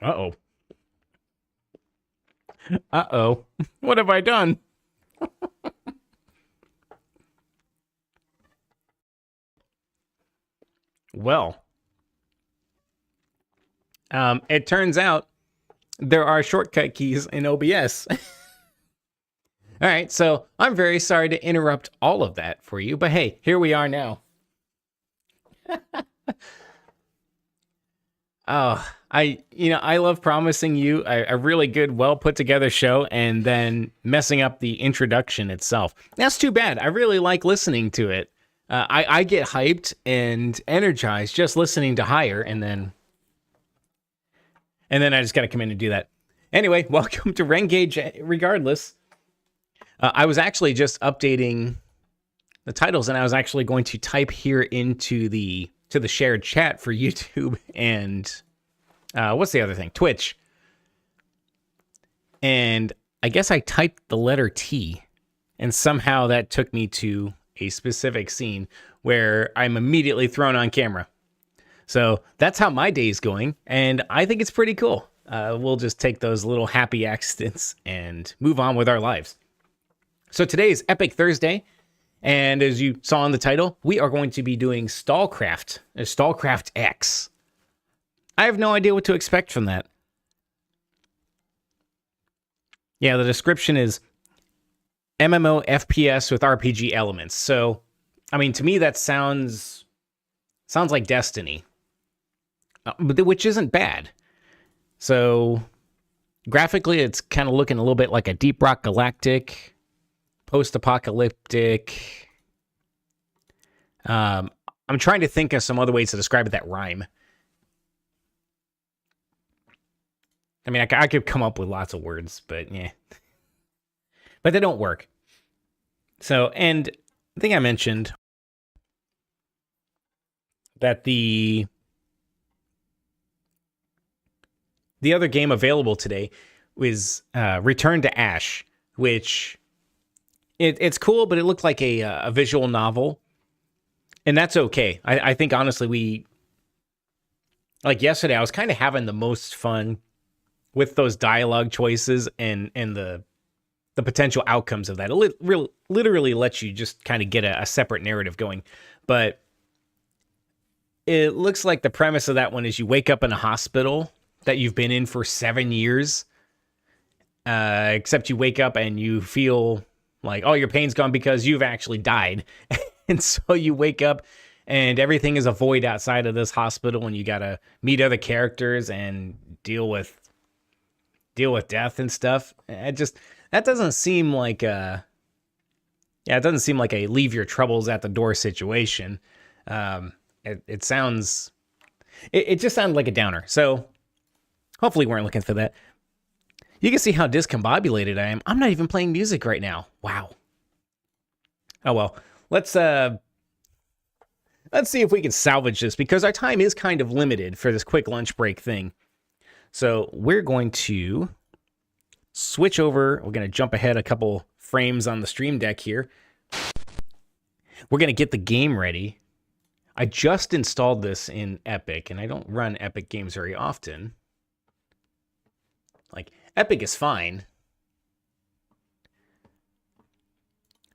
Uh-oh. Uh-oh. What have I done? Well, it turns out there are shortcut keys in OBS. All right, so I'm very sorry to interrupt all of that for you, but hey, here we are now. Oh, I love promising you a really good, well put together show and then messing up the introduction itself. That's too bad. I really like listening to it. I get hyped and energized just listening to Higher, and then I just got to come in and do that. Anyway, welcome to Rengage. Regardless, I was actually just updating the titles, and I was actually going to type here into the shared chat for YouTube and what's the other thing? Twitch. And I guess I typed the letter T, and somehow that took me to a specific scene where I'm immediately thrown on camera. So that's how my day's going, and I think it's pretty cool. We'll just take those little happy accidents and move on with our lives. So today is Epic Thursday, and as you saw in the title, we are going to be doing STALCRAFT, STALCRAFT X. I have no idea what to expect from that. Yeah, the description is MMO FPS with RPG elements. So, I mean, to me that sounds like Destiny, which isn't bad. So, graphically, it's kind of looking a little bit like a Deep Rock Galactic, post-apocalyptic. I'm trying to think of some other ways to describe it that rhyme. I mean, I could come up with lots of words, but yeah. But they don't work. So, and I think I mentioned that the other game available today was Return to Ash, which it's cool, but it looked like a visual novel. And that's okay. I think, honestly, like yesterday, I was kind of having the most fun with those dialogue choices and the potential outcomes of that. It literally lets you just kind of get a separate narrative going. But it looks like the premise of that one is you wake up in a hospital that you've been in for 7 years, except you wake up and you feel like, oh, your pain's gone because you've actually died. And so you wake up and everything is a void outside of this hospital, and you got to meet other characters and deal with death and stuff. That doesn't seem like it doesn't seem like a leave your troubles at the door situation. It just sounded like a downer. So hopefully we weren't looking for that. You can see how discombobulated I am. I'm not even playing music right now. Wow. Oh well. Let's see if we can salvage this, because our time is kind of limited for this quick lunch break thing. So we're going to switch over. We're going to jump ahead a couple frames on the stream deck here. We're going to get the game ready. I just installed this in Epic, and I don't run Epic games very often. Like, Epic is fine,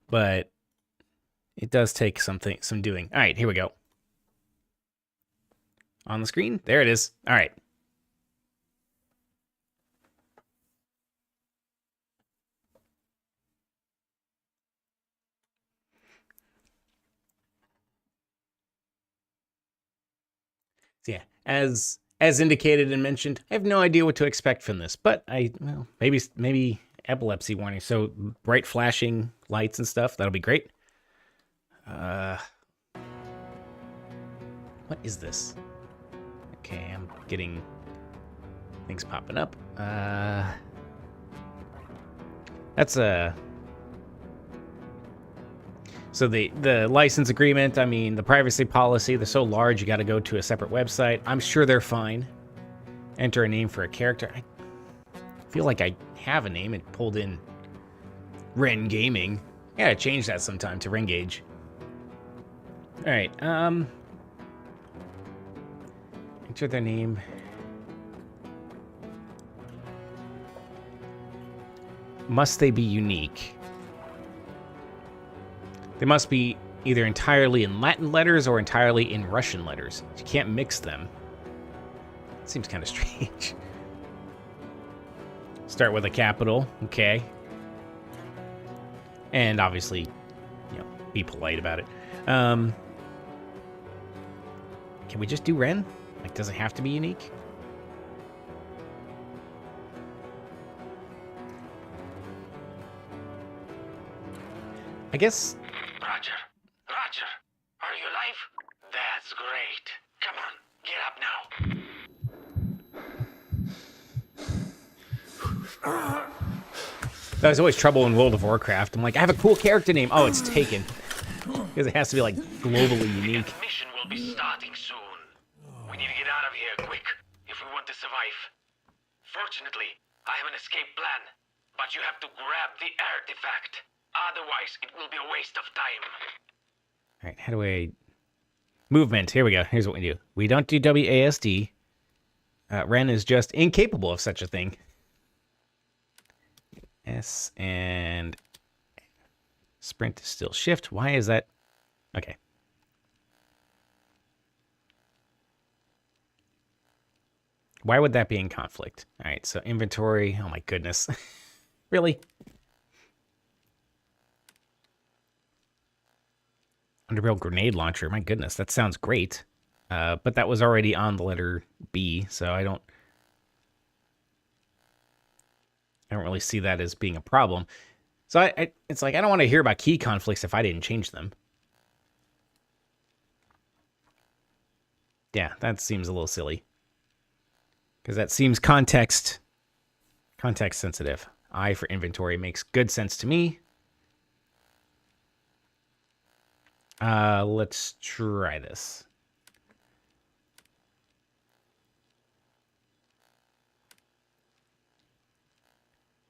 but it does take some doing. All right, here we go. On the screen, there it is. All right. So yeah, as indicated and mentioned, I have no idea what to expect from this, but maybe epilepsy warning. So bright flashing lights and stuff, that'll be great. What is this? Okay, I'm getting things popping up. That's a... So the license agreement, I mean, the privacy policy, they're so large, you got to go to a separate website. I'm sure they're fine. Enter a name for a character. I feel like I have a name. It pulled in Ren Gaming. I gotta change that sometime to Rengage. All right. Enter their name. Must they be unique? They must be either entirely in Latin letters or entirely in Russian letters. You can't mix them. Seems kind of strange. Start with a capital, okay. And obviously, you know, be polite about it. Can we just do Ren? Like, does it have to be unique? I guess... Roger. Roger. Are you alive? That's great. Come on, get up now. There's always trouble in World of Warcraft. I'm like, I have a cool character name. Oh, it's taken. Because it has to be, like, globally unique. The mission will be starting soon. We need to get out of here quick if we want to survive. Fortunately, I have an escape plan. But you have to grab the artifact. Otherwise, it will be a waste of time. All right, how do I... Movement. Here we go. Here's what we do. We don't do WASD. Ren is just incapable of such a thing. S and... Sprint is still shift. Why is that? Okay. Why would that be in conflict? All right, so inventory. Oh my goodness. Really? Underbarrel grenade launcher. My goodness, that sounds great. But that was already on the letter B, so I don't really see that as being a problem. So it's like, I don't want to hear about key conflicts if I didn't change them. Yeah, that seems a little silly. Because that seems context sensitive. I for inventory makes good sense to me. Let's try this.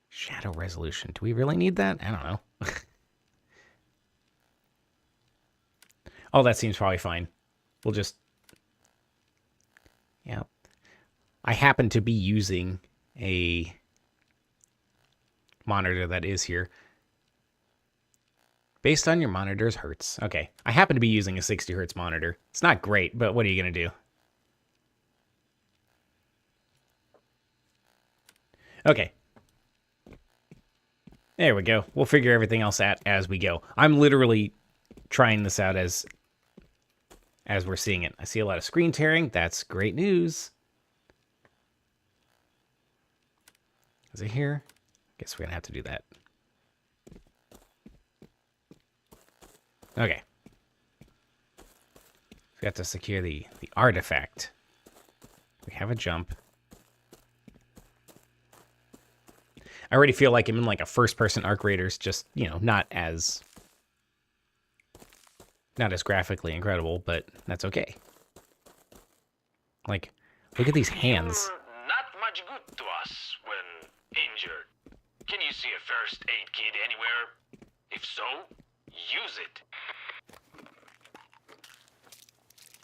Shadow resolution. Do we really need that? I don't know. Oh, that seems probably fine. We'll just... Yeah. I happen to be using a monitor that is here. Based on your monitor's hertz. Okay. I happen to be using a 60 hertz monitor. It's not great, but what are you going to do? Okay. There we go. We'll figure everything else out as we go. I'm literally trying this out as we're seeing it. I see a lot of screen tearing. That's great news. Is it here? Guess we're going to have to do that. Okay. We have to secure the artifact. We have a jump. I already feel like I'm in like a first-person Arc Raiders, just, you know, not as graphically incredible, but that's okay. Like, look at these hands. You're not much good to us when injured. Can you see a first aid kit anywhere? If so, use it.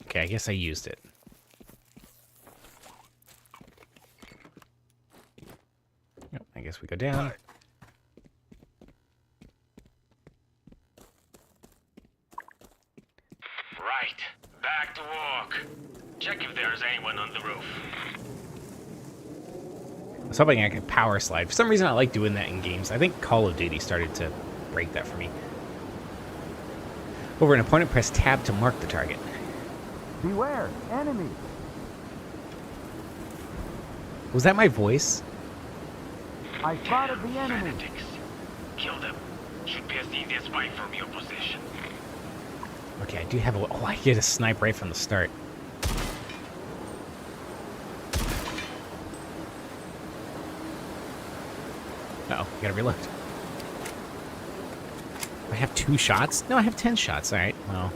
Okay, I guess I used it. Yep, I guess we go down. Right, back to work. Check if there's anyone on the roof. I was hoping I could power slide. For some reason, I like doing that in games. I think Call of Duty started to break that for me. Over an opponent, press tab to mark the target. Beware, enemy! Was that my voice? I spotted the enemy! Fanatics. Kill them. Should be as easy as way from your position. Okay, I do have a... Oh, I get a snipe right from the start. Uh-oh, I gotta reload. I have 2 shots? No, I have 10 shots. All right, well...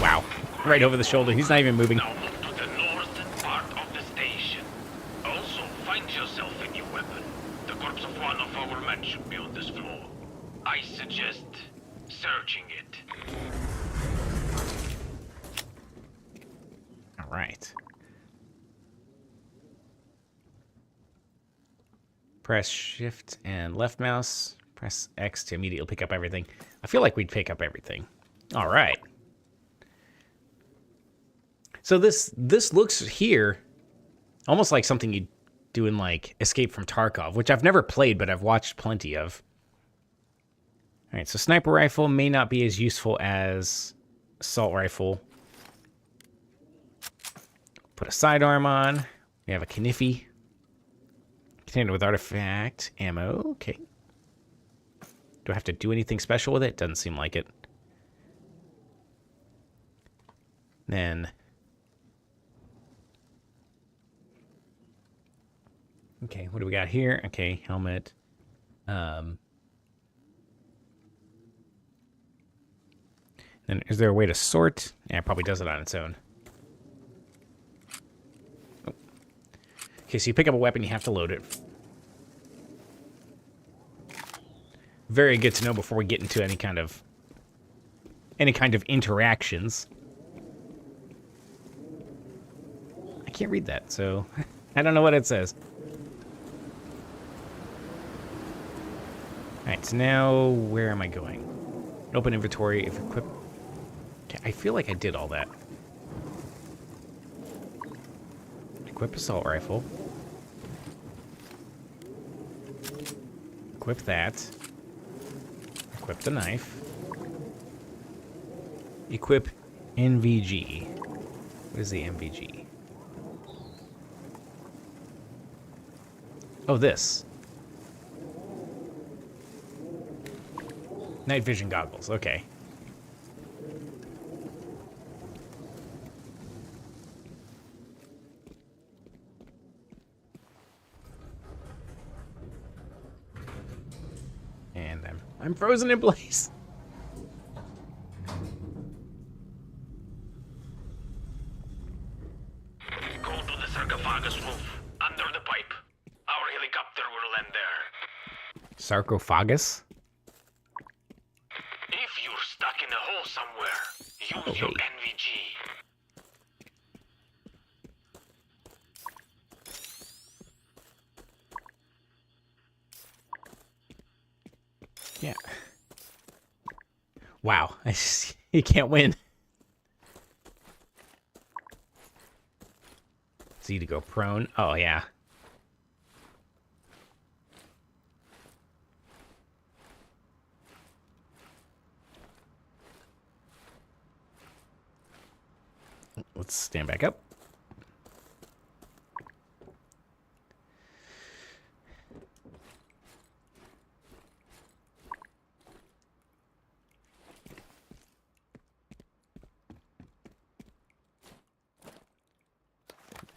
Wow. Right over the shoulder. He's not even moving. Now move to the northern part of the station. Also, find yourself a new weapon. The corpse of one of our men should be on this floor. I suggest searching it. All right. Press shift and left mouse. Press X to immediately pick up everything. I feel like we'd pick up everything. All right. So this looks here almost like something you'd do in like Escape from Tarkov, which I've never played, but I've watched plenty of. All right, so sniper rifle may not be as useful as assault rifle. Put a sidearm on. We have a Kniffy. Container with artifact ammo. Okay. Do I have to do anything special with it? Doesn't seem like it. Then... okay, what do we got here? Okay, helmet. Then is there a way to sort? Yeah, it probably does it on its own. Oh. Okay, so you pick up a weapon, you have to load it. Very good to know before we get into any kind of interactions. I can't read that, so I don't know what it says. Alright, so now where am I going? Open inventory, if equipped. Okay, I feel like I did all that. Equip assault rifle. Equip that. Equip the knife. Equip NVG. What is the NVG? Oh, this. Night vision goggles, okay. And I'm frozen in place. Go to the sarcophagus roof, under the pipe. Our helicopter will land there. Sarcophagus? If you're stuck in a hole somewhere, use your NVG. Yeah. Wow. You can't win. Z to go prone. Oh, yeah. Let's stand back up.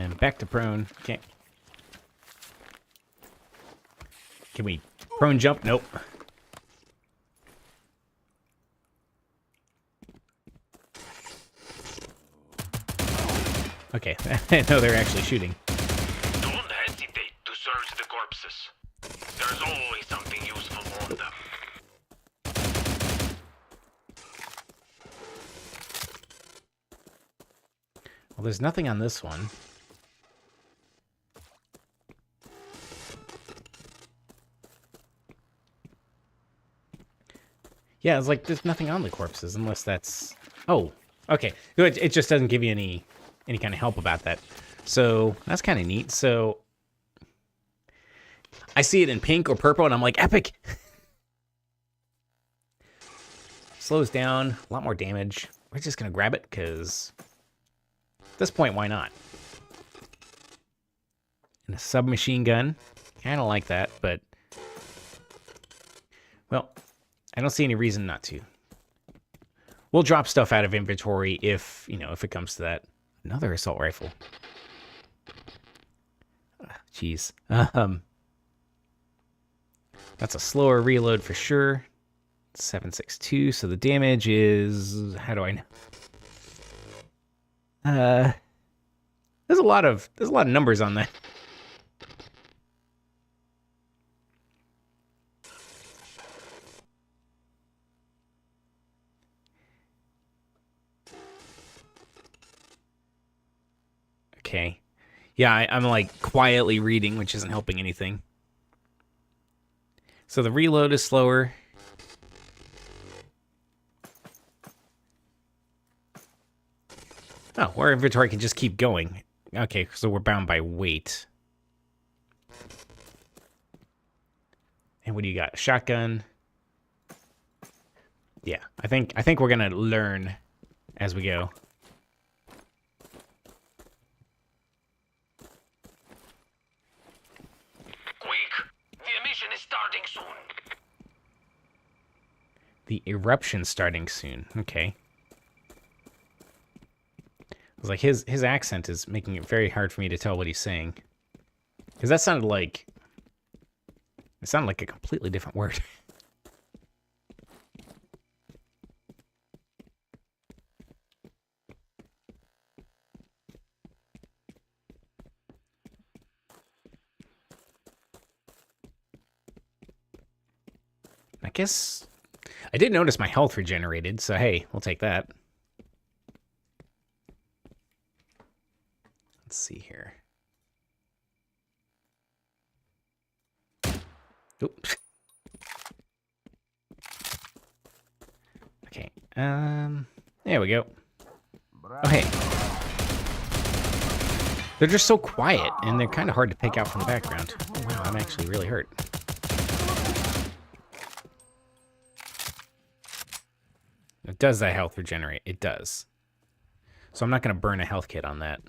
And back to prone. Okay. Can we prone jump? Nope. Okay, I know they're actually shooting. Don't hesitate to search the corpses. There's always something useful on them. Well, there's nothing on this one. Yeah, it's like there's nothing on the corpses unless that's... oh, okay. It just doesn't give you any kind of help about that. So that's kind of neat. So I see it in pink or purple and I'm like, epic. Slows down, a lot more damage. We're just going to grab it because at this point, why not? And a submachine gun. Kind of like that, but well, I don't see any reason not to. We'll drop stuff out of inventory if it comes to that. Another assault rifle. Jeez. That's a slower reload for sure. 7.62, so the damage is... how do I know? There's a lot of numbers on that. Okay. Yeah, I'm like quietly reading, which isn't helping anything. So the reload is slower. Oh, our inventory can just keep going. Okay, so we're bound by weight. And what do you got? Shotgun. Yeah, I think we're gonna learn as we go. Quick! The emission is starting soon. The eruption starting soon. Okay. It's like his accent is making it very hard for me to tell what he's saying. Because that sounded like... It sounded like a completely different word. I guess... I did notice my health regenerated, so hey, we'll take that. Let's see here. Oop. Okay, there we go. Oh, hey. They're just so quiet, and they're kind of hard to pick out from the background. Oh, wow, I'm actually really hurt. Does that health regenerate? It does. So I'm not going to burn a health kit on that.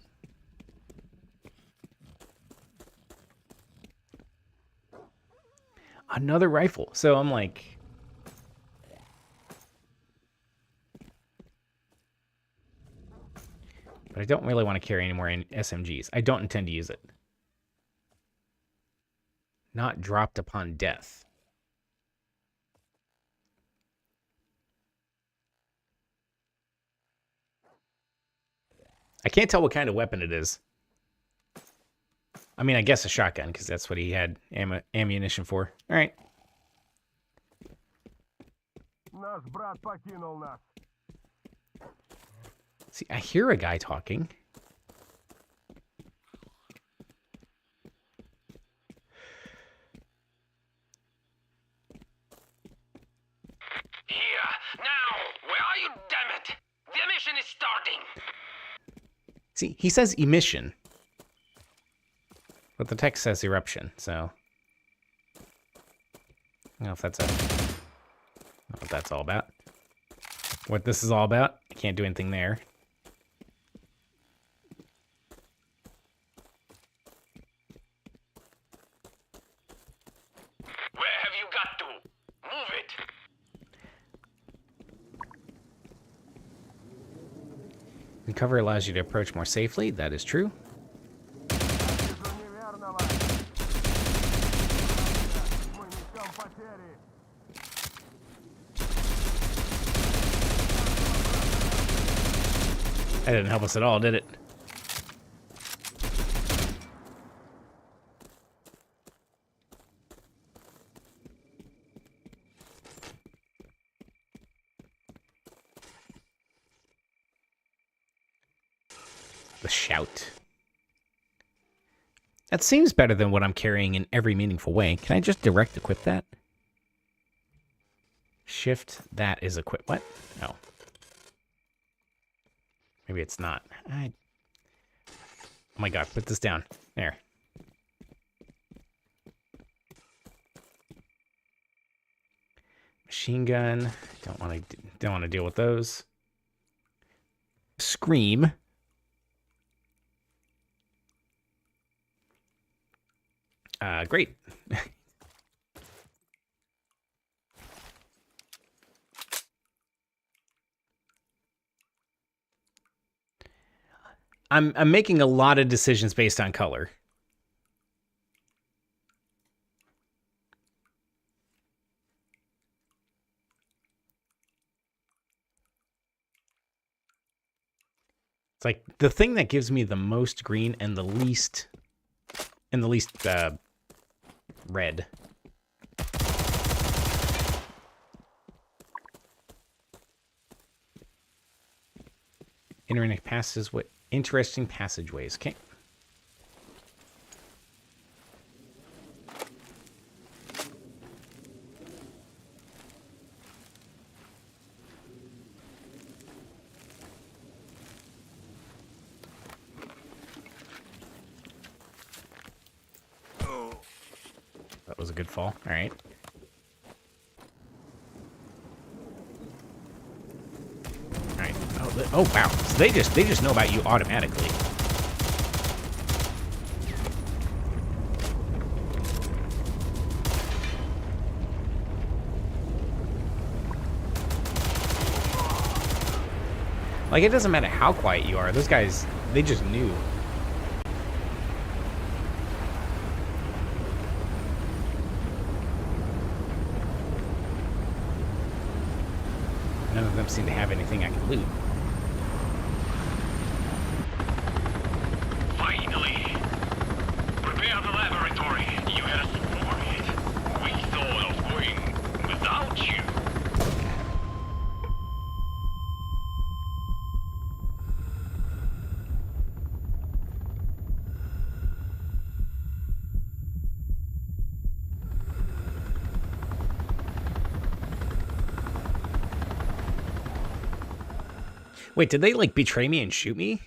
Another rifle. So I'm like... But I don't really want to carry any more SMGs. I don't intend to use it. Not dropped upon death. I can't tell what kind of weapon it is. I mean, I guess a shotgun, because that's what he had ammunition for. All right. See, I hear a guy talking. Here, now! Where are you, damn it? The emission is starting! See, he says emission. But the text says eruption, so... I don't know if that's what that's all about. What this is all about, I can't do anything there. Where have you got to? Move it! Cover allows you to approach more safely, that is true. That didn't help us at all, did it? The shout. That seems better than what I'm carrying in every meaningful way. Can I just direct equip that? Shift, that is equip. What? No. Maybe it's not. Oh my god, put this down. There. Machine gun. Don't want to deal with those. Scream. Great. I'm making a lot of decisions based on color. It's like the thing that gives me the most green and the least red. Interesting passageways. Okay. was a good fall. All right. All right. Oh wow. So they just know about you automatically. Like, it doesn't matter how quiet you are. Those guys, they just knew. None of them seem to have anything I can loot. Finally! Prepare the laboratory. You had us for it. We thought of going without you. Wait, did they, like, betray me and shoot me?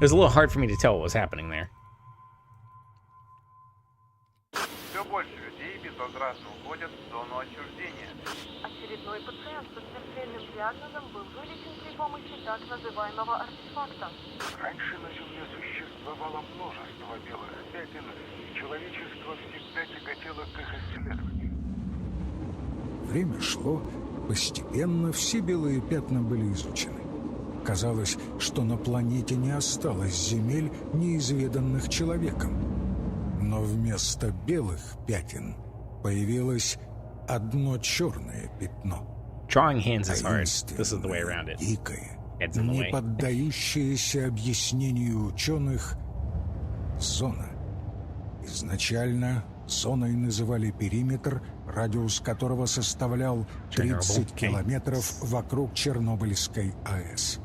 It was a little hard for me to tell what was happening there. Все больше людей безвозвратно уходят в зону отчуждения. Очередной пациент со смертельным диагнозом был вылечен при помощи так называемого артефакта. Раньше на Земле существовало множество белых пятен, и человечество всегда тяготело к их исследованию. Время шло, постепенно все белые пятна были изучены. Казалось, что на планете не осталось земель, неизведанных человеком. Но вместо белых пятен появилось одно черное пятно. Drawing hands is hard. This is the way around it. Дикое, Heads in the не way. поддающееся объяснению ученых зона. Изначально зоной называли периметр, радиус которого составлял 30 километров вокруг Чернобыльской АЭС.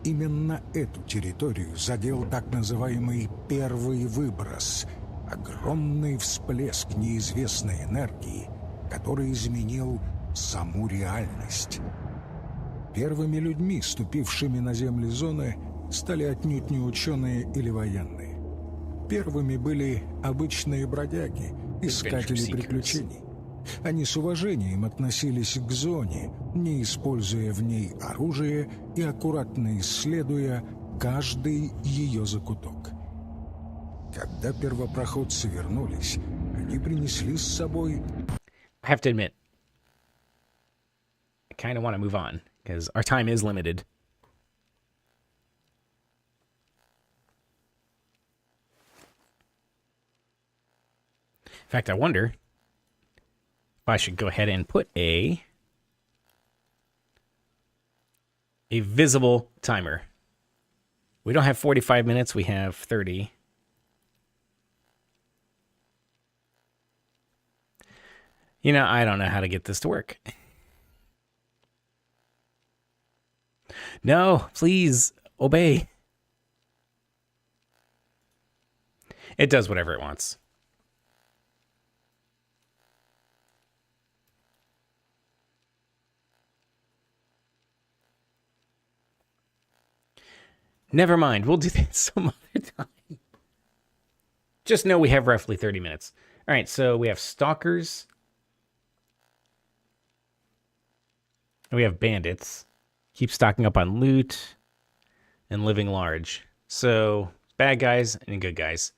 Именно эту территорию задел так называемый первый выброс, огромный всплеск неизвестной энергии, который изменил саму реальность. Первыми людьми, ступившими на земли зоны, стали отнюдь не ученые или военные. Первыми были обычные бродяги, искатели приключений. Они с уважением относились к зоне, не используя в ней оружие и аккуратно исследуя каждый ее закуток. Когда первопроходцы вернулись, они принесли с собой... I have to admit, I kind of want to move on, because our time is limited. In fact, I wonder if I should go ahead and put a visible timer. We don't have 45 minutes, we have 30. You know, I don't know how to get this to work. No, please, obey. It does whatever it wants. Never mind, we'll do that some other time. Just know we have roughly 30 minutes. All right, so we have stalkers. And we have bandits. Keep stocking up on loot and living large. So bad guys and good guys.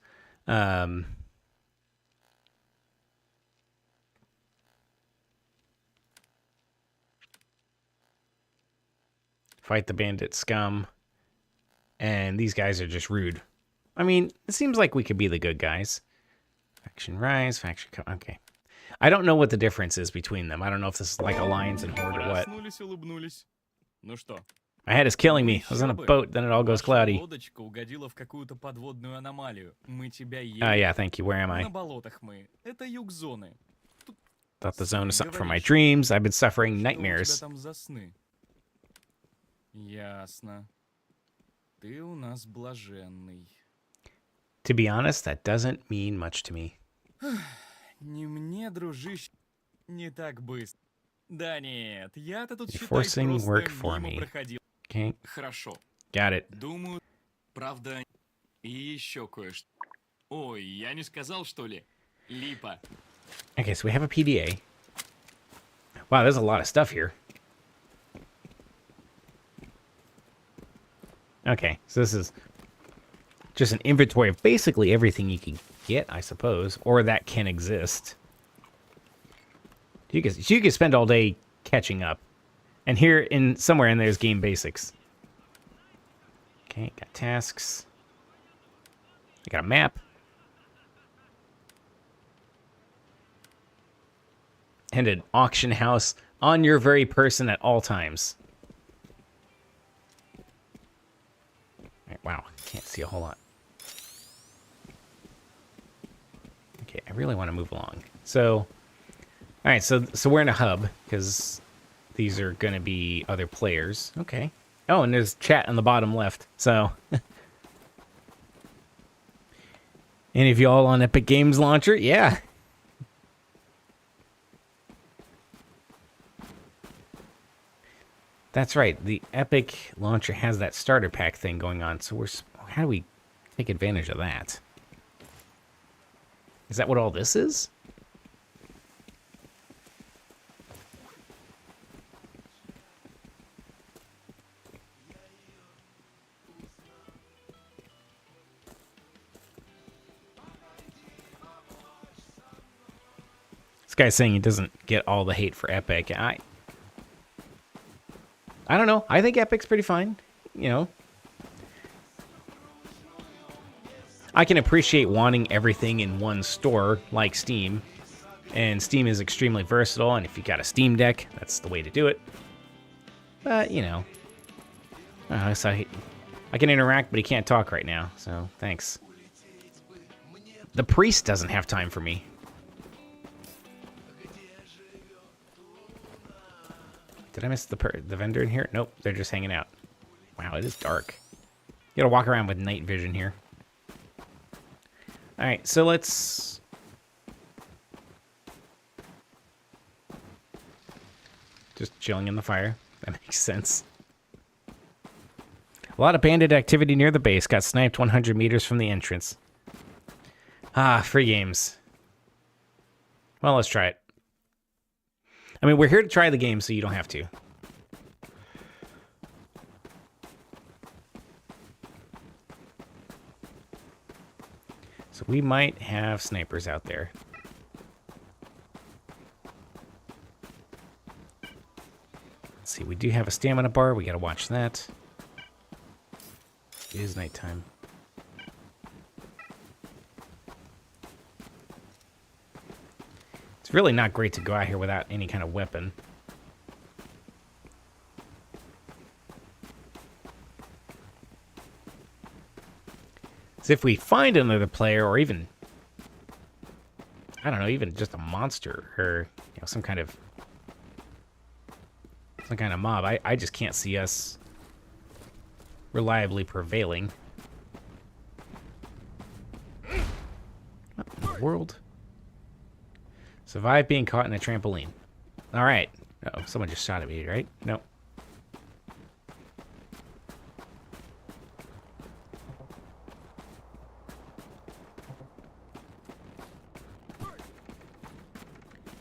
Fight the bandit scum. And these guys are just rude. I mean, it seems like we could be the good guys. Faction rise, faction... Okay. I don't know what the difference is between them. I don't know if this is like Alliance and Horde or what. My head is killing me. I was on a boat, then it all goes cloudy. Yeah, thank you. Where am I? Thought the zone is something for my dreams. I've been suffering nightmares. To be honest, that doesn't mean much to me. You're forcing work for me. Okay. Got it. Ой, я не сказал, что ли? Липа. Okay, so we have a PDA. Wow, there's a lot of stuff here. Okay, so this is just an inventory of basically everything you can get, I suppose, or that can exist. You could spend all day catching up. And here, somewhere in there's game basics. Okay, got tasks. I got a map. And an auction house on your very person at all times. Right, wow, can't see a whole lot. Okay, I really want to move along. So, all right, so we're in a hub because these are going to be other players. Okay. Oh, and there's chat on the bottom left. So, any of y'all on Epic Games Launcher? Yeah. That's right. The Epic Launcher has that starter pack thing going on. So how do we take advantage of that? Is that what all this is? This guy's saying he doesn't get all the hate for Epic. I don't know. I think Epic's pretty fine. You know. I can appreciate wanting everything in one store like Steam. And Steam is extremely versatile. And if you got a Steam Deck, that's the way to do it. But, you know. So I can interact, but he can't talk right now. So, thanks. The priest doesn't have time for me. Did I miss the vendor in here? Nope, they're just hanging out. Wow, it is dark. You gotta walk around with night vision here. Alright, so let's... Just chilling in the fire. That makes sense. A lot of bandit activity near the base. Got sniped 100 meters from the entrance. Ah, free games. Well, let's try it. I mean, we're here to try the game, so you don't have to. So we might have snipers out there. Let's see, we do have a stamina bar. We gotta watch that. It is nighttime. It's really not great to go out here without any kind of weapon. So if we find another player, or even, I don't know, even just a monster, or you know, some kind of mob, I just can't see us reliably prevailing. What in the world? Survive being caught in a trampoline. All right. Uh-oh, someone just shot at me, right? No.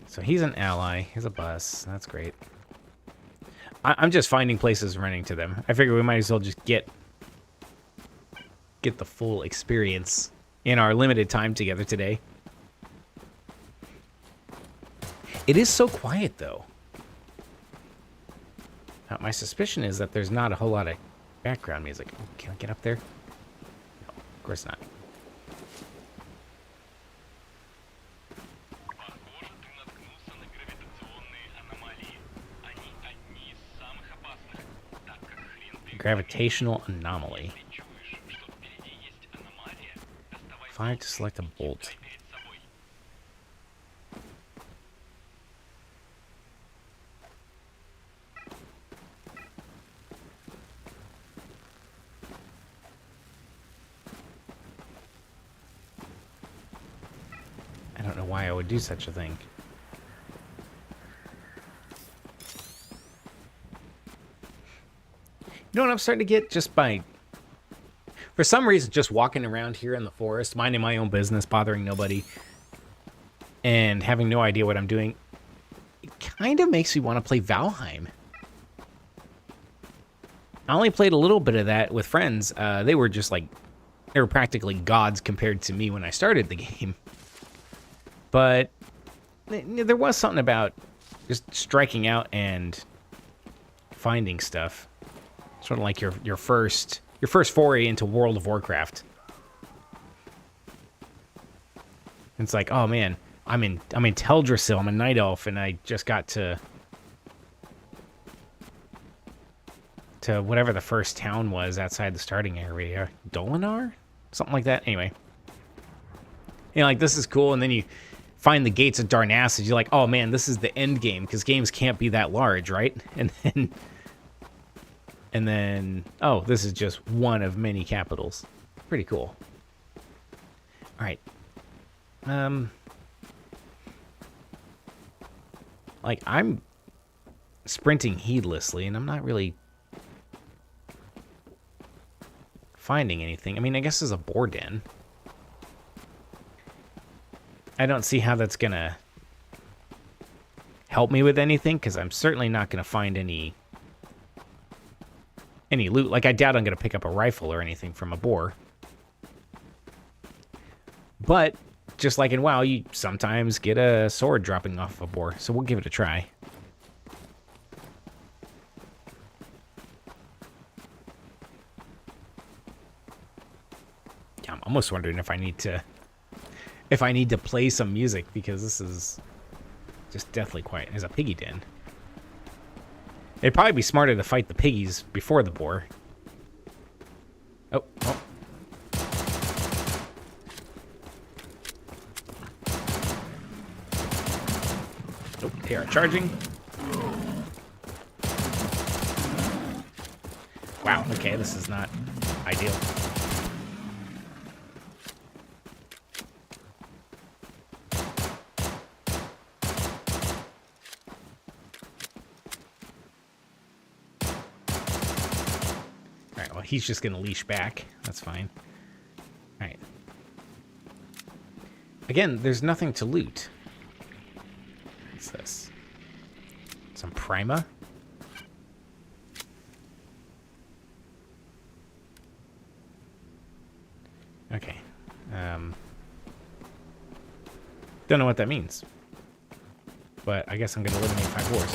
So he's an ally. Here's a bus. That's great. I'm just finding places running to them. I figure we might as well just get the full experience in our limited time together today. It is so quiet, though. Now, my suspicion is that there's not a whole lot of background music. Oh, can I get up there? No, of course not. Gravitational anomaly. Fire to select a bolt. I don't know why I would do such a thing. You know what I'm starting to get just by For some reason, just walking around here in the forest, minding my own business, bothering nobody, and having no idea what I'm doing, it kind of makes me want to play Valheim. I only played a little bit of that with friends. They were just like, they were practically gods compared to me when I started the game. But there was something about just striking out and finding stuff. Sort of like your first foray into World of Warcraft. It's like, oh man, I'm in Teldrassil, I'm a night elf, and I just got to whatever the first town was outside the starting area. Dolinar? Something like that. Anyway. You know, like, this is cool, and then you find the gates of Darnassus, you're like, oh man, this is the end game, because games can't be that large, right? And then, oh, this is just one of many capitals. Pretty cool. All right. Like, I'm sprinting heedlessly, and I'm not really finding anything. I mean, I guess there's a boar den. I don't see how that's gonna help me with anything, because I'm certainly not gonna find any loot. Like, I doubt I'm gonna pick up a rifle or anything from a boar. But just like in WoW, you sometimes get a sword dropping off a boar, so we'll give it a try. Yeah, I'm almost wondering if I need to play some music, because this is just deathly quiet. There's a piggy den. It'd probably be smarter to fight the piggies before the boar. Oh. Oh, they are charging. Wow, okay, this is not ideal. Alright, well, he's just gonna leash back. That's fine. Alright. Again, there's nothing to loot. What's this? Some Prima? Okay. Don't know what that means. But I guess I'm gonna eliminate 5 wars.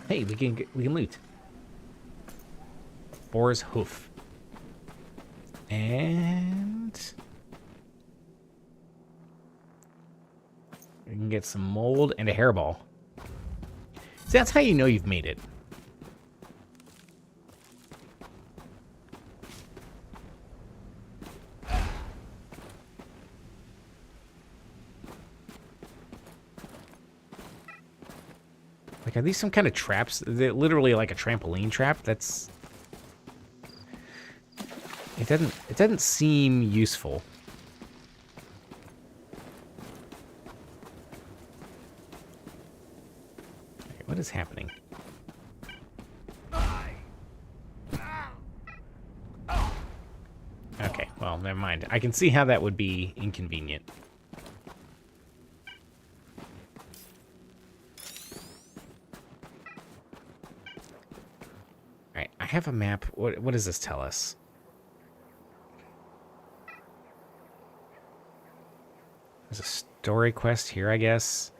Hey, we can loot. Boar's hoof. And we can get some mold and a hairball. See, that's how you know you've made it. Like, are these some kind of traps? They're literally like a trampoline trap. That's... It doesn't seem useful. Okay, what is happening? Okay, well, never mind. I can see how that would be inconvenient. Alright, I have a map. What does this tell us? There's a story quest here, I guess.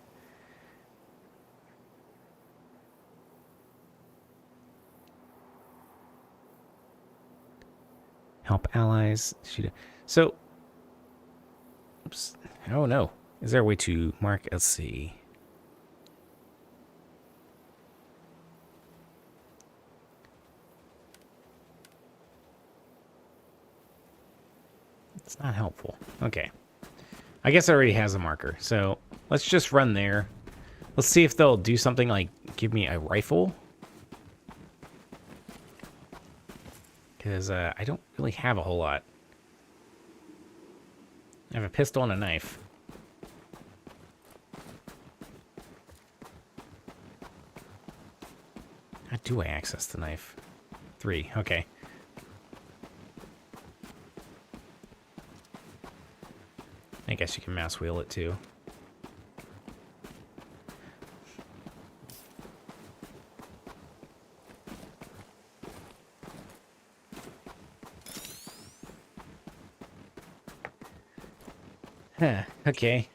Help allies. So, oops. Oh no. Is there a way to mark? Let's see. It's not helpful. Okay. I guess it already has a marker, so let's just run there. Let's see if they'll do something like give me a rifle. Because I don't really have a whole lot. I have a pistol and a knife. do I access the knife? 3, okay. I guess you can mouse wheel it too. Huh, okay.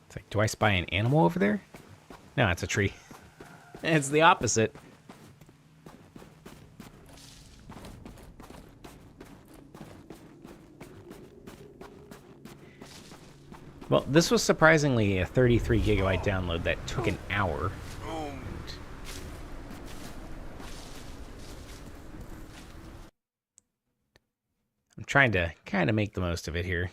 It's like, do I spy an animal over there? No, it's a tree. It's the opposite. Well, this was surprisingly a 33 gigabyte download that took an hour. I'm trying to kind of make the most of it here.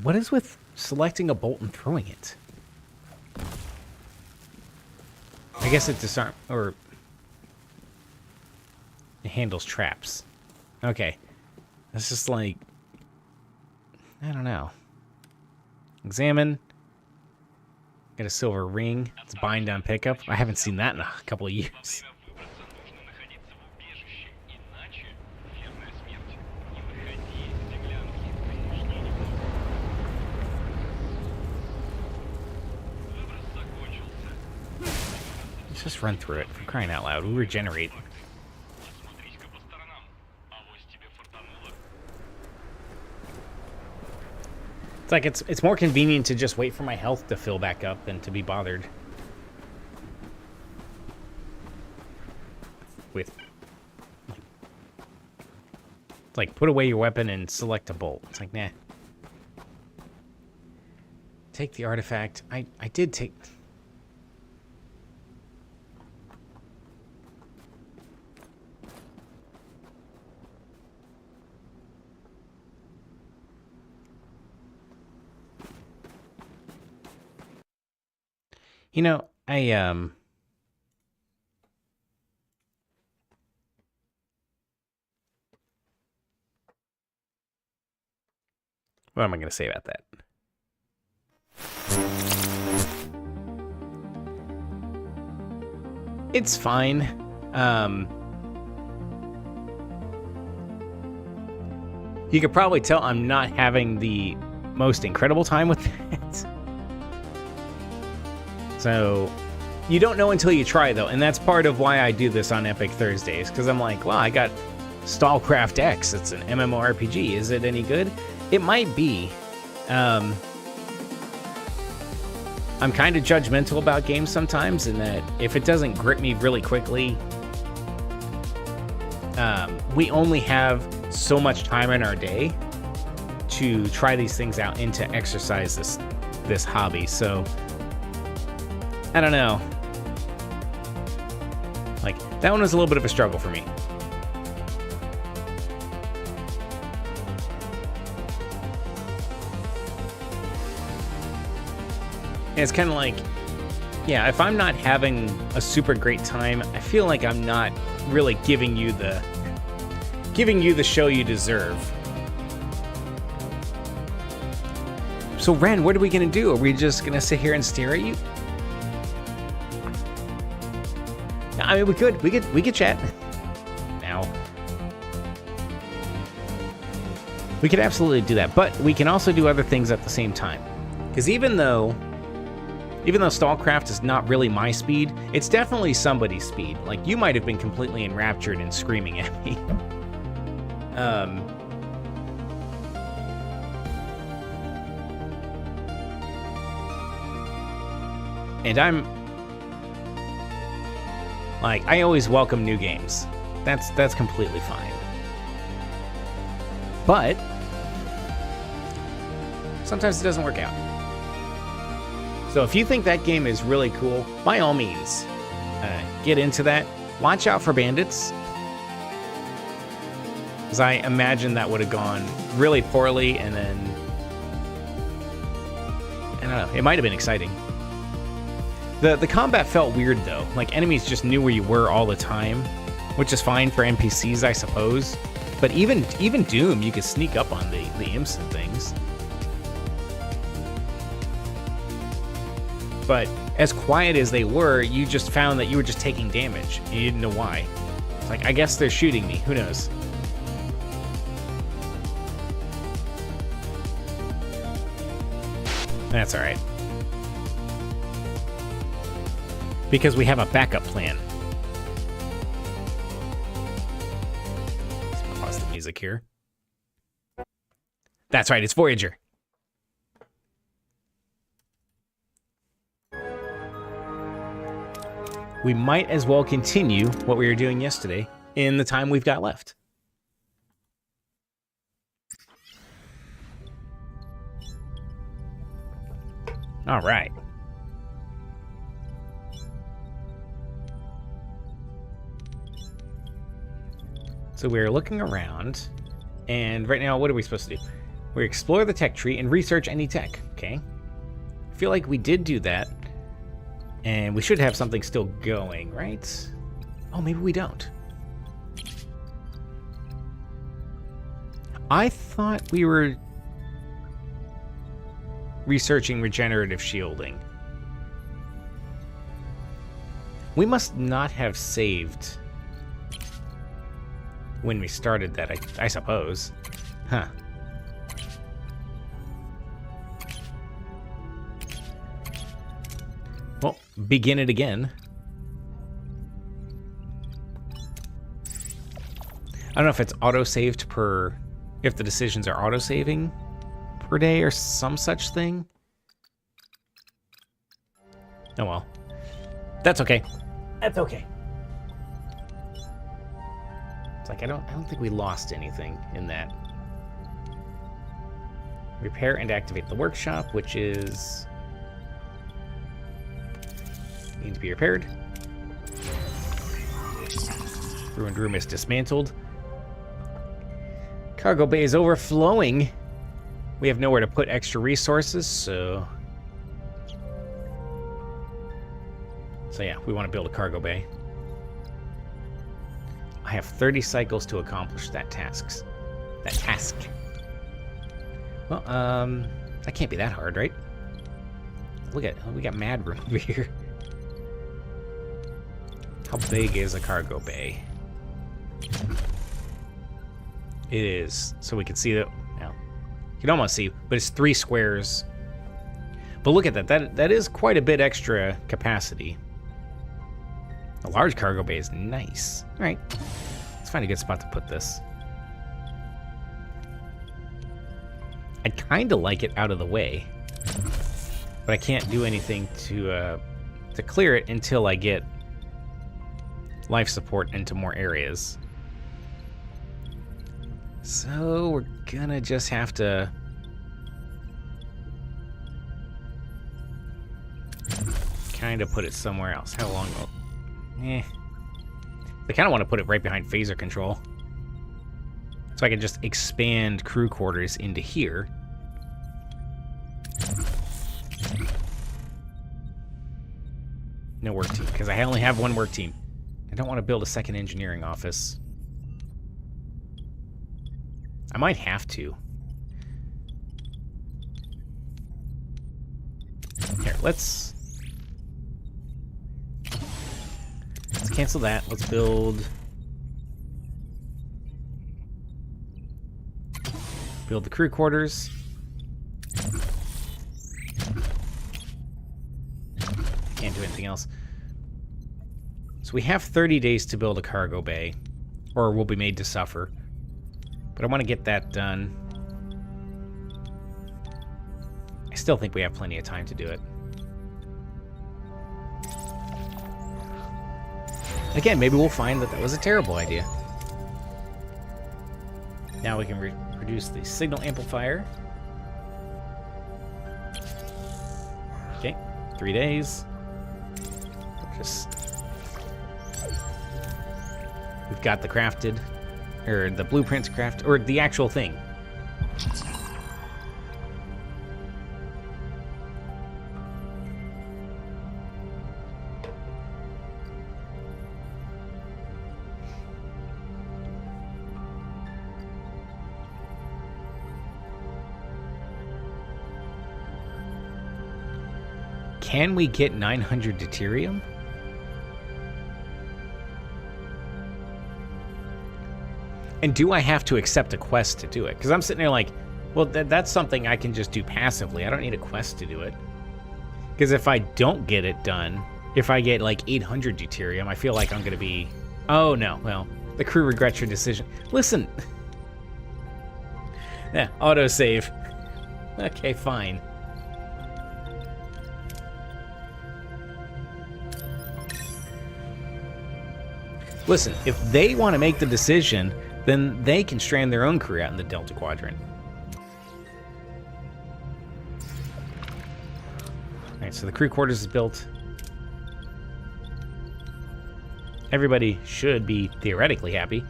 What is with selecting a bolt and throwing it? I guess it disarm or it handles traps. Okay. That's just like, I don't know. Examine. Get a silver ring. It's bind on pickup. I haven't seen that in a couple of years. Let's just run through it, for crying out loud. We regenerate. It's like it's more convenient to just wait for my health to fill back up than to be bothered with. It's like, put away your weapon and select a bolt. It's like, nah. Take the artifact. I did take... You know, what am I going to say about that? It's fine. You could probably tell I'm not having the most incredible time with it. So, you don't know until you try, though, and that's part of why I do this on Epic Thursdays, because I'm like, well, I got STALCRAFT X, it's an MMORPG, is it any good? It might be. I'm kind of judgmental about games sometimes, in that if it doesn't grip me really quickly, we only have so much time in our day to try these things out and to exercise this hobby, so... I don't know. Like, that one was a little bit of a struggle for me. And it's kind of like, yeah, if I'm not having a super great time, I feel like I'm not really giving you the show you deserve. So Ren, what are we gonna do? Are we just gonna sit here and stare at you? I mean, we could chat. Now, we could absolutely do that, but we can also do other things at the same time. Because even though STALCRAFT is not really my speed, it's definitely somebody's speed. Like, you might have been completely enraptured and screaming at me. And I'm... Like, I always welcome new games. That's completely fine. But sometimes it doesn't work out. So if you think that game is really cool, by all means, get into that. Watch out for bandits, because I imagine that would have gone really poorly, and then don't know. It might have been exciting. The combat felt weird, though. Like, enemies just knew where you were all the time, which is fine for NPCs, I suppose. But even Doom, you could sneak up on the imps and things. But as quiet as they were, you just found that you were just taking damage, and you didn't know why. It's like, I guess they're shooting me. Who knows? That's alright. Because we have a backup plan. Let's pause the music here. That's right, it's Voyager. We might as well continue what we were doing yesterday in the time we've got left. All right. So we're looking around, and right now, what are we supposed to do? We explore the tech tree and research any tech, okay? I feel like we did do that, and we should have something still going, right? Oh, maybe we don't. I thought we were researching regenerative shielding. We must not have saved when we started that, I suppose. Huh. Well, begin it again. I don't know if it's auto-saved per... if the decisions are auto-saving per day or some such thing. Oh well. That's okay. That's okay. It's like I don't think we lost anything in that. Repair and activate the workshop, which is needs to be repaired. Ruined room is dismantled. Cargo bay is overflowing. We have nowhere to put extra resources, so yeah, we want to build a cargo bay. I have 30 cycles to accomplish that task. Well, that can't be that hard, right? Look at, we got mad room over here. How big is a cargo bay? It is, so we can see that. Now, you can almost see, but it's 3 squares. But look at that. That is quite a bit extra capacity. A large cargo bay is nice. All right, let's find a good spot to put this. I'd kind of like it out of the way, but I can't do anything to clear it until I get life support into more areas. So we're gonna just have to kind of put it somewhere else. How long will... I kind of want to put it right behind phaser control, so I can just expand crew quarters into here. No work team, because I only have 1 work team. I don't want to build a second engineering office. I might have to. Here, let's cancel that. Let's build the crew quarters. Can't do anything else. So we have 30 days to build a cargo bay, or we'll be made to suffer. But I want to get that done. I still think we have plenty of time to do it. Again, maybe we'll find that was a terrible idea. Now we can reduce the signal amplifier. Okay, 3 days. We've got the crafted, or the blueprints craft, or the actual thing. Can we get 900 deuterium? And do I have to accept a quest to do it? Because I'm sitting there like, well, that's something I can just do passively. I don't need a quest to do it. Because if I don't get it done, if I get like 800 deuterium, I feel like I'm going to be... Oh, no. Well, the crew regrets your decision. Listen. Yeah, autosave. Okay, fine. Listen, if they want to make the decision, then they can strand their own crew out in the Delta Quadrant. Alright, so the crew quarters is built. Everybody should be theoretically happy.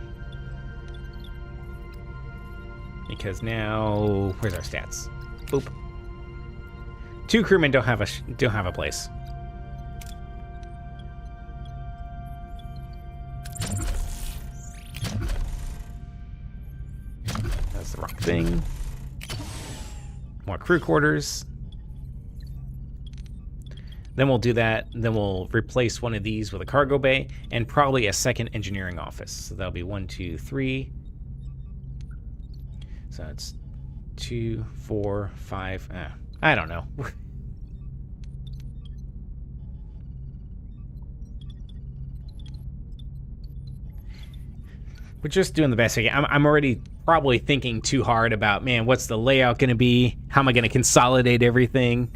Because now... Where's our stats? Boop. 2 crewmen don't have a place. That's the wrong thing. More crew quarters. Then we'll do that. Then we'll replace one of these with a cargo bay and probably a second engineering office. So that'll be 1, 2, 3. So it's 2, 4, 5. I don't know. We're just doing the best we can. I'm already probably thinking too hard about, man, what's the layout going to be? How am I going to consolidate everything?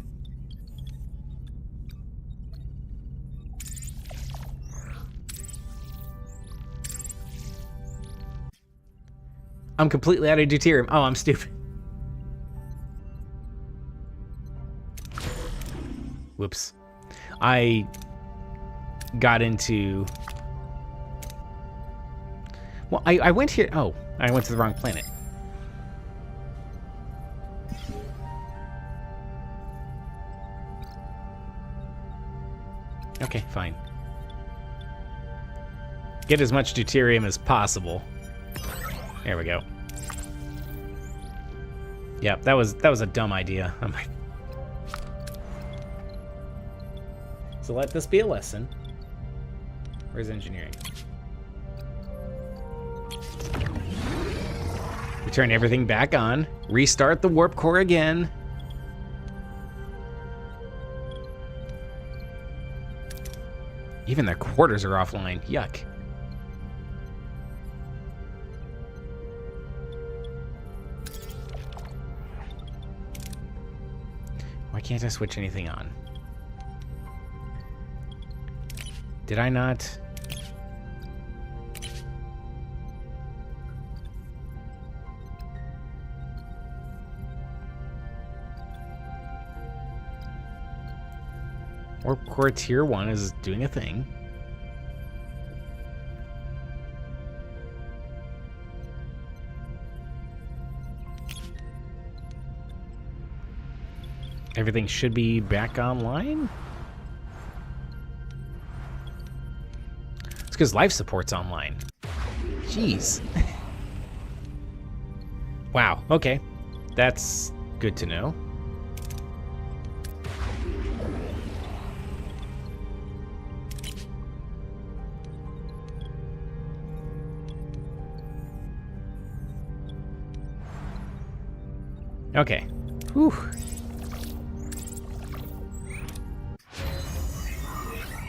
I'm completely out of deuterium. Oh, I'm stupid. Whoops. I got into... Well, I went here... Oh, I went to the wrong planet. Okay, fine. Get as much deuterium as possible. There we go. Yep, that was a dumb idea. So let this be a lesson. Where's engineering? We turn everything back on. Restart the warp core again. Even their quarters are offline. Yuck. Why can't I switch anything on? Did I not? Warp core tier 1 is doing a thing. Everything should be back online? It's because life support's online. Jeez. Wow, okay. That's good to know. Okay. Whew.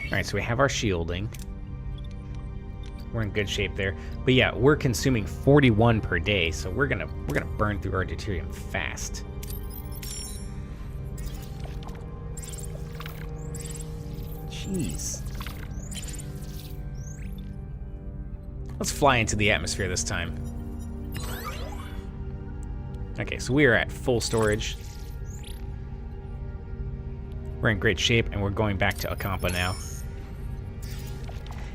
Alright, so we have our shielding. We're in good shape there. But yeah, we're consuming 41 per day, so we're gonna burn through our deuterium fast. Jeez. Let's fly into the atmosphere this time. Okay, so we are at full storage. We're in great shape, and we're going back to Akampa now.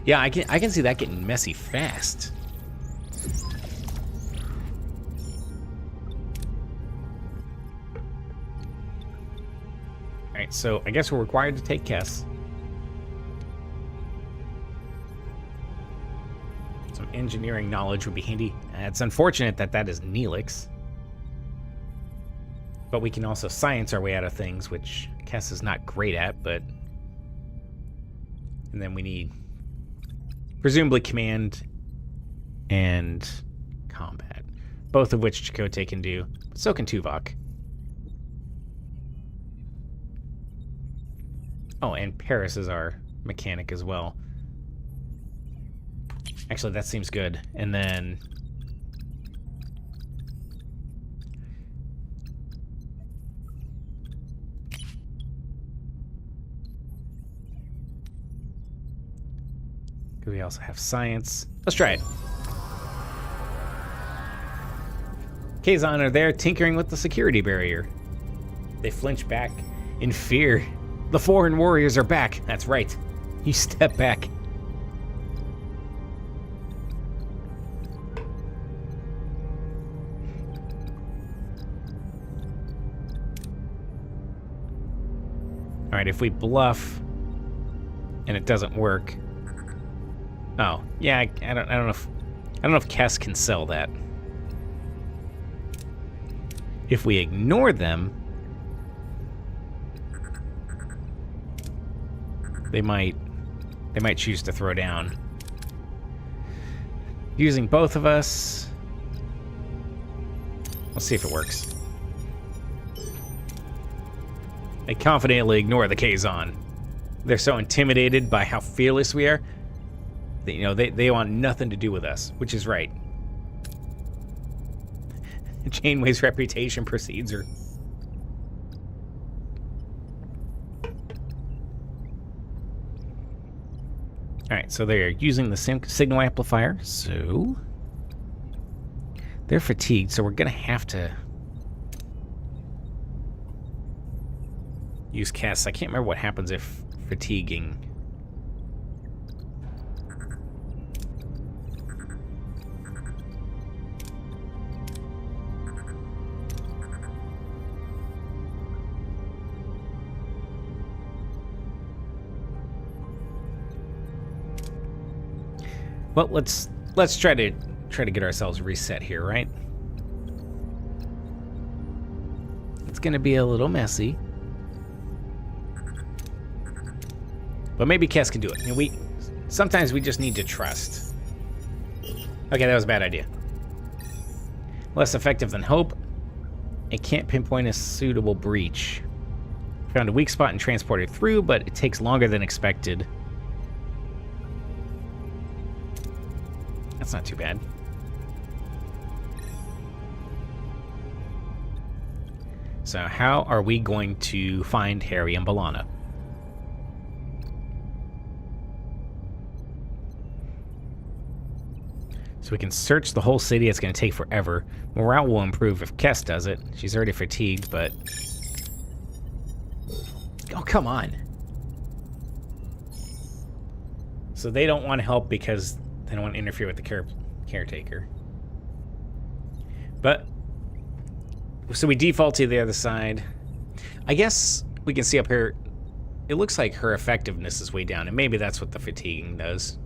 Yeah, I can see that getting messy fast. Alright, so I guess we're required to take Kess. Some engineering knowledge would be handy. It's unfortunate that that is Neelix. But we can also science our way out of things, which Cass is not great at, but... And then we need, presumably, command and combat. Both of which Chakotay can do, but so can Tuvok. Oh, and Paris is our mechanic as well. Actually, that seems good. And then... we also have science. Let's try it. Kazon are there tinkering with the security barrier. They flinch back in fear. The foreign warriors are back. That's right. You step back. All right, if we bluff and it doesn't work. Oh, yeah, I don't know if Kess can sell that. If we ignore them, they might choose to throw down. Using both of us. Let's see if it works. They confidently ignore the Kazon. They're so intimidated by how fearless we are. You know, they want nothing to do with us, which is right. Janeway's reputation precedes her. Alright, so they're using the signal amplifier, so... They're fatigued, so we're gonna have to... use Cass. I can't remember what happens if fatiguing... Well, let's try to get ourselves reset here, right? It's gonna be a little messy, but maybe Cass can do it. And sometimes we just need to trust. Okay, that was a bad idea. Less effective than hope. It can't pinpoint a suitable breach. Found a weak spot and transported through, but it takes longer than expected. That's not too bad. So how are we going to find Harry and B'Elanna? So we can search the whole city. It's going to take forever. Morale will improve if Kess does it. She's already fatigued, but... Oh, come on. So they don't want to help because they don't want to interfere with the caretaker. But... So we default to the other side. I guess we can see up here, it looks like her effectiveness is way down, and maybe that's what the fatiguing does.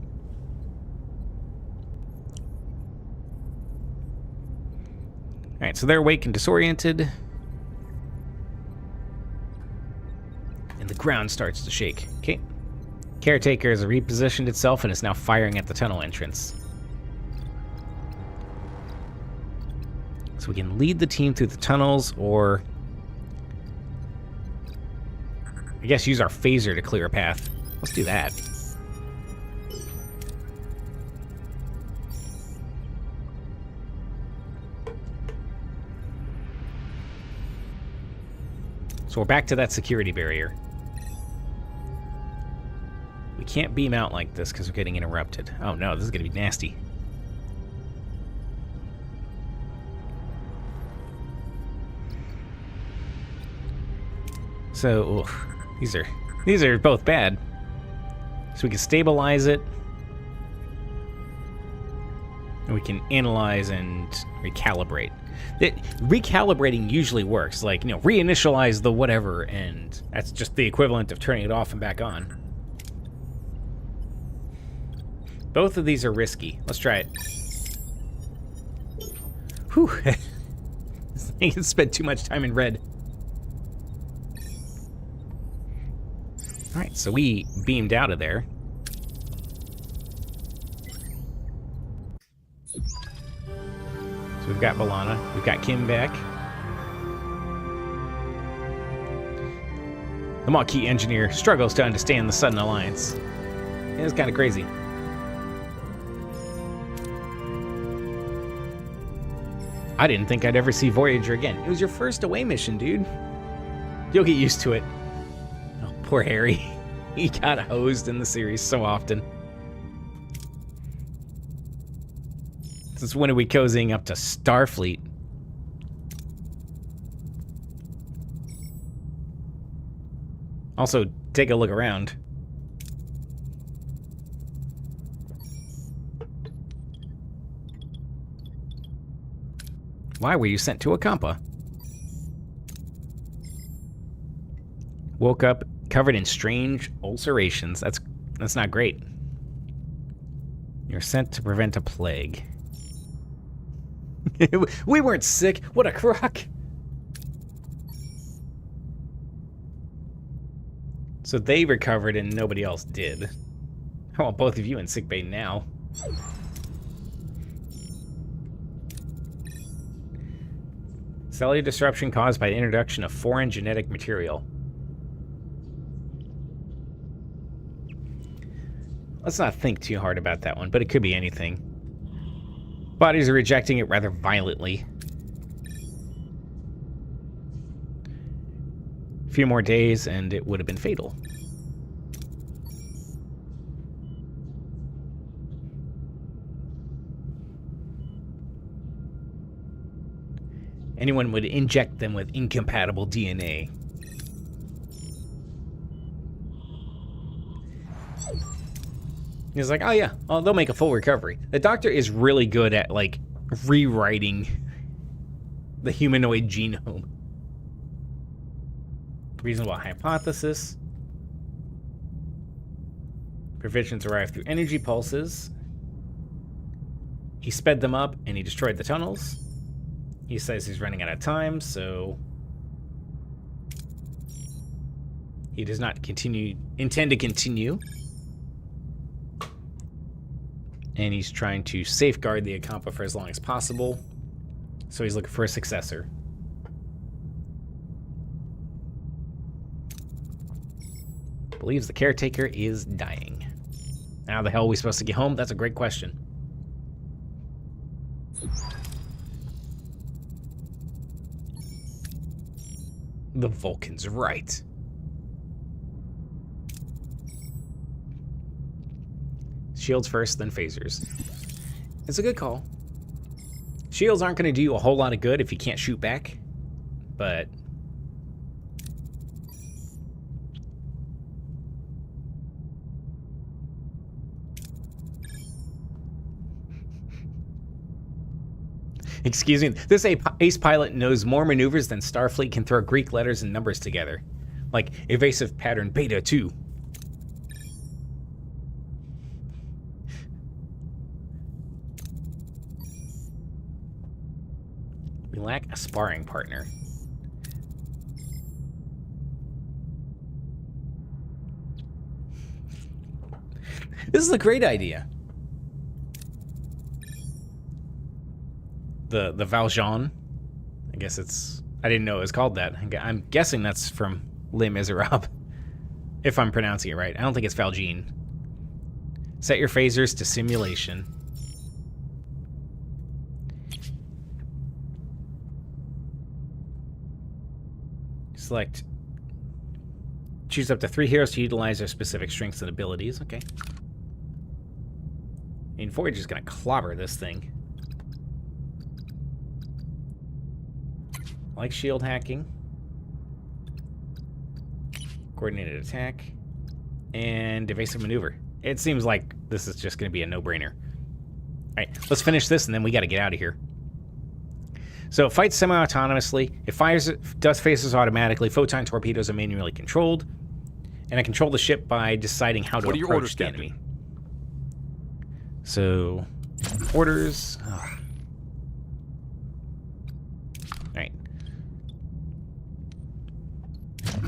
Alright, so they're awake and disoriented. And the ground starts to shake. Okay. Caretaker has repositioned itself and is now firing at the tunnel entrance. So we can lead the team through the tunnels, or I guess use our phaser to clear a path. Let's do that. So we're back to that security barrier. We can't beam out like this because we're getting interrupted. Oh no, this is going to be nasty. So, oof, these are both bad. So we can stabilize it. And we can analyze and recalibrate. Recalibrating usually works. Like, you know, reinitialize the whatever, and that's just the equivalent of turning it off and back on. Both of these are risky. Let's try it. Whew. This thing has spent too much time in red. Alright, so we beamed out of there. So we've got Balana. We've got Kim back. The Maquis engineer struggles to understand the sudden alliance. It's kind of crazy. I didn't think I'd ever see Voyager again. It was your first away mission, dude. You'll get used to it. Oh, poor Harry. He got hosed in the series so often. Since when are we cozying up to Starfleet? Also, take a look around. Why were you sent to Akampa? Woke up covered in strange ulcerations. That's not great. You're sent to prevent a plague. We weren't sick. What a crock. So they recovered and nobody else did. I want both of you in sickbay now. Cellular disruption caused by the introduction of foreign genetic material. Let's not think too hard about that one, but it could be anything. Bodies are rejecting it rather violently. A few more days and it would have been fatal. Anyone would inject them with incompatible DNA. He's like, oh yeah, well, they'll make a full recovery. The doctor is really good at, like, rewriting the humanoid genome. Reasonable hypothesis. Provisions arrived through energy pulses. He sped them up and he destroyed the tunnels. He says he's running out of time, so he does not intend to continue. And he's trying to safeguard the Akampa for as long as possible. So he's looking for a successor. Believes the caretaker is dying. How the hell are we supposed to get home? That's a great question. The Vulcan's right. Shields first, then phasers. It's a good call. Shields aren't going to do you a whole lot of good if you can't shoot back, but excuse me, this ace pilot knows more maneuvers than Starfleet can throw Greek letters and numbers together. Like evasive pattern beta 2. We lack a sparring partner. This is a great idea. The Valjean. I guess it's... I didn't know it was called that. I'm guessing that's from Les Miserables. If I'm pronouncing it right. I don't think it's Valjean. Set your phasers to simulation. Select. Choose up to 3 heroes to utilize their specific strengths and abilities. Okay. And Voyager's gonna clobber this thing. Like shield hacking. Coordinated attack. And evasive maneuver. It seems like this is just going to be a no-brainer. Alright, let's finish this and then we got to get out of here. So it fights semi-autonomously. It does phasers automatically. Photon torpedoes are manually controlled. And I control the ship by deciding how to approach the enemy. So, orders. Alright.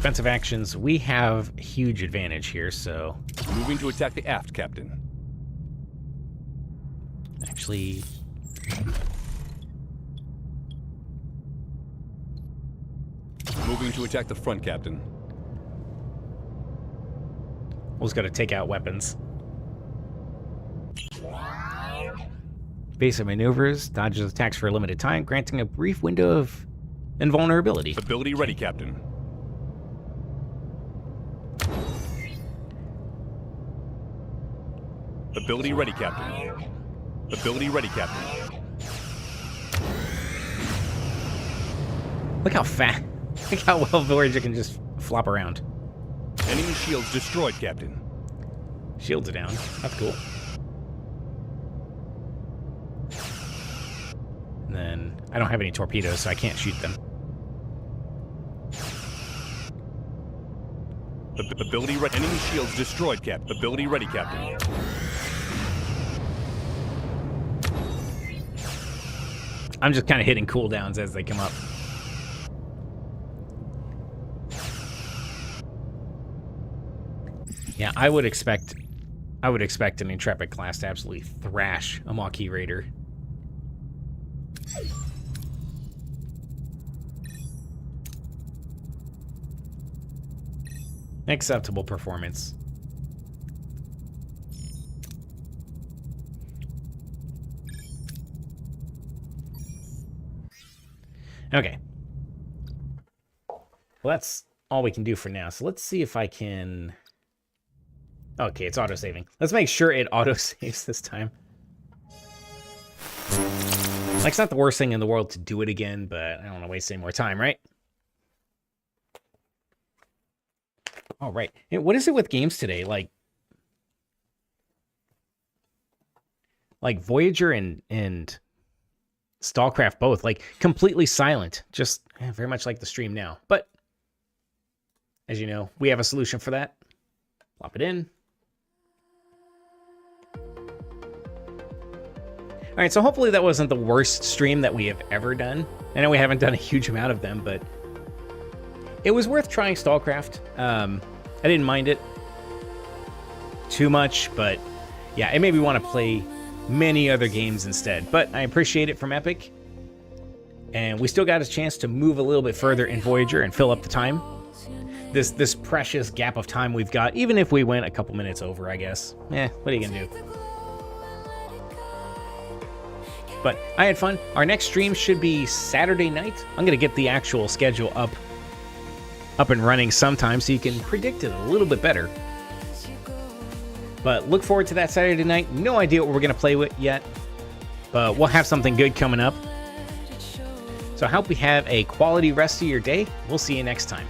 defensive actions, we have huge advantage here, so... Moving to attack the aft, Captain. Actually... Moving to attack the front, Captain. We'll just gotta take out weapons. Basic maneuvers, dodges attacks for a limited time, granting a brief window of invulnerability. Ability ready, Captain. Ability ready, Captain. Ability ready, Captain. Look how fast, look how well Voyager can just flop around. Enemy shields destroyed, Captain. Shields are down. That's cool. And then I don't have any torpedoes, so I can't shoot them. Ability ready. Enemy shields destroyed, Captain. Ability ready, Captain. I'm just kind of hitting cooldowns as they come up. Yeah, I would expect an Intrepid class to absolutely thrash a Maquis Raider. Acceptable performance. Okay. Well, that's all we can do for now. So let's see if I can... Okay, it's auto-saving. Let's make sure it auto-saves this time. Like, it's not the worst thing in the world to do it again, but I don't want to waste any more time, right? All right. Hey, what is it with games today? Like Voyager and STALCRAFT both, like, completely silent. Just very much like the stream now. But, as you know, we have a solution for that. Plop it in. All right, so hopefully that wasn't the worst stream that we have ever done. I know we haven't done a huge amount of them, but it was worth trying STALCRAFT. I didn't mind it too much, but yeah, it made me want to play many other games instead. But I appreciate it from Epic, and we still got a chance to move a little bit further in Voyager and fill up the time. This precious gap of time we've got, even if we went a couple minutes over, I guess. What are you gonna do? But I had fun. Our next stream should be Saturday night. I'm gonna get the actual schedule up and running sometime so you can predict it a little bit better. But look forward to that Saturday night. No idea what we're gonna play with yet, but we'll have something good coming up. So I hope you have a quality rest of your day. We'll see you next time.